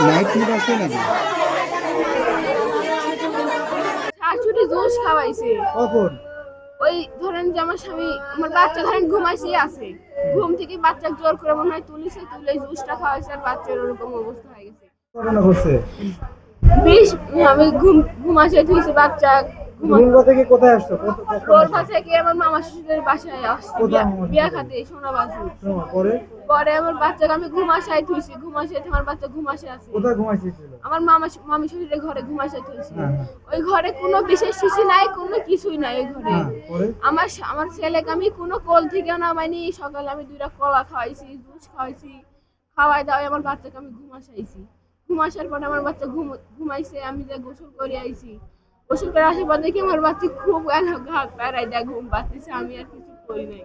Night mood আছে নাকি? শাশুড়ি জুস খাওয়াইছে। কখন? ওই ধরেন যে আমার স্বামী আমার বাচ্চা ধরেন ঘুমাইছে আছে, ঘুম থেকে বাচ্চা জোর করে মনে হয় তুলিছে, তুলে জুসটা খাওয়াইছে আর বাচ্চার ওরকম অবস্থা হয়ে গেছে। ঘটনা ঘটছে? বিষ আমি ঘুমাইছে ধুইছে বাচ্চা রুমবা থেকে কোথায় আসছো? কখন রোলফা আসছো? থেকে আমার মামা শ্বশুরের বাসায় আসছি কোথায় মামা বিয়া শ্বশুর? খাতে সোনাবাজু। পরে পরে আমার বাচ্চাকে আমি ঘুমাশায় থুইছি, ঘুমাশায় আমার বাচ্চা ঘুমাশে আছে। কোথায় ঘুমাইছিল? আমার মামি শ্বশুরের ঘরে ঘুমাশায় থুইছি। হ্যাঁ, হ্যাঁ। ওই ঘরে কোনো বিশেষ কিছু নাই, কোনো কিছুই নাই ওই ঘরে। পরে আমার ছেলেকে আমি কোনো কোল থেকে নামাইনি, সকালে আমি 2টা কলা খাওয়াইছি, জুস খাওয়াইছি, খাওয়াই দাওয়াই আমার বাচ্চাকে আমি ঘুমাশাইছি। ঘুমাসার পরে আমার বাচ্চা ঘুমাইছে, আমি যে গোসল করে আইছি। গোসল করে আসার পর দেখি আমার বাচ্চা খুব ঘাট পাড়ায় দেয় ঘুম পাচ্ছে, আমি আর কিছু করি নাই।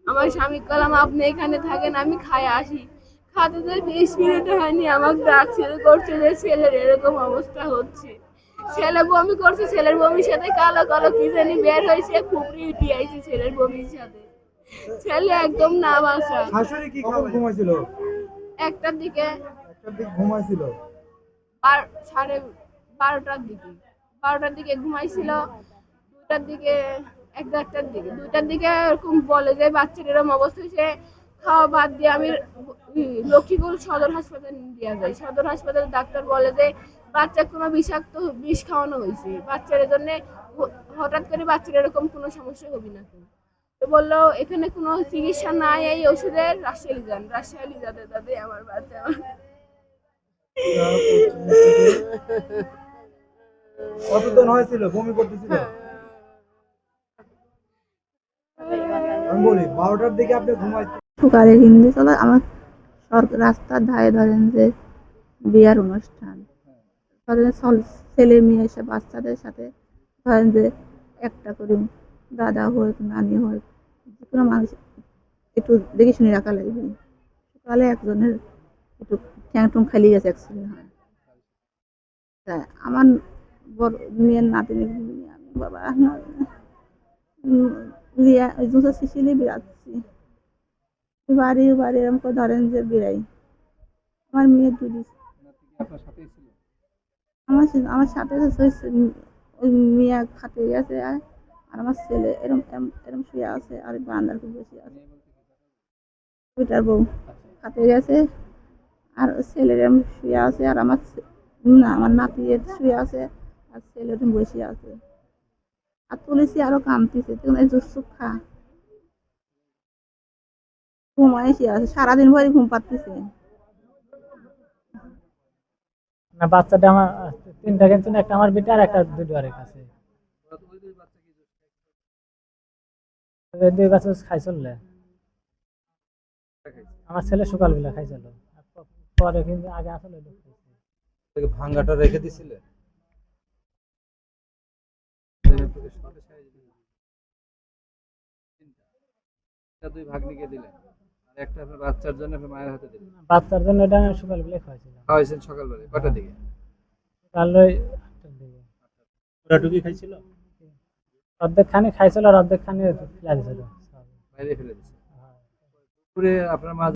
আমার স্বামী কলাম আপনি এখানে থাকেন, আমি খাই আসি। খাতে যে 20 মিনিট হয়নি আমাকে ডাকছে করছে যে ছেলের এরকম অবস্থা হচ্ছে। ছেলে বমি করছে, ছেলের বমির সাথে কালো কালো কি জানি বের হয়েছে, খুবই উঠি আইছে ছেলের বমির সাথে। ছেলে একদম না বাঁচা। শাশুড়ি কি কখন ঘুমাইছিল? একটার দিকে, একটার দিকে ঘুমাইছিল। সাড়ে 12টার দিকে, 12টার দিকে ঘুমাইছিল। 2টার দিকে, 1-1টার দিকে, 2টার দিকে এরকম বলে যে বাচ্চার এরকম অবস্থা হয়েছে। খাওয়া বাদ দিয়ে আমি লক্ষ্মীপুর সদর হাসপাতালে নিয়ে যাই। সদর হাসপাতালে ডাক্তার বলে যে বাচ্চার কোনো বিষাক্ত বিষ খাওয়ানো হয়েছে, বাচ্চার জন্য হঠাৎ করে বাচ্চার এরকম কোনো সমস্যা হবে না। তো বললো এখানে কোনো চিকিৎসা নাই, এই ওষুধের রাজশাহী যান, রাজশাহী যাতে তাতে আমার বাচ্চা। কতদিন হয়েছিল বমি করতেছিল? আমি বলি 12টার দিকে আপনি ঘুমাইছেন। সকালে হিন্দি চলে আমার রাস্তার ধারে ধরেন যে বিয়ার অনুষ্ঠান, ধরেন ছেলে মেয়ে এসে বাচ্চাদের সাথে ধরেন যে একটা করে দাদা হোক নানি হোক যে কোনো মানুষ একটু দেখে শুনে রাখা লাগবে। সকালে একজনের একটু ঠ্যাং টুং খালি গেছে অ্যাক্সিডেন্ট হয়। তা আমার বড় মেয়ের নাতিনি আমি বাবা জুতো শিশিলে বেড়াচ্ছি বাড়ি বাড়ি এরকম করে ধরেন যে বেড়াই। আমার মেয়ে দুই আমার সাথে ওই মেয়ে খাতে গেছে আর আমার ছেলে এরম এরম শুয়ে আছে আর বারান্দার উপর বসে আছে। ওইটার বউ খাতে গেছে আর ছেলের এরম শুয়ে আছে আর না আমার নাতি শুয়ে আছে আর ছেলে এরম বসে আছে। আর তুলেছি আরো কামতেছে তখন এই চুপ খা ঘুমায় শুয়ে আছে, সারাদিন ভরে ঘুম পাচ্ছে। না বাচ্চাটা আমার তিনটা কিন্তু একটা আমার বেটা আর একটা দুধের কাছে। দুই বাচ্চা খাইছিল আমার ছেলে সকালবেলা খাইছিল, পরে কিন্তু আগে আসলে ভাঙ্গাটা রেখে দিছিলে? দুই ভাগ্নিকে দিলেন আর একটা আপনার বাচ্চার জন্য আপনার মায়ের হাতে দিলেন। বাচ্চার জন্য এটা আমি সকালবেলা খাওয়াইছিলাম। খাওয়াইছেন সকালবেলা কটার দিকে? সকাল ওই 8টার দিকে। ওরা টুকি খাইছিল? অর্ধেক খানি খাইছিল আর অর্ধেক খানি ফেলা দিছিল বাইরে ফেলে দিছে। দুপুরে আপনার মা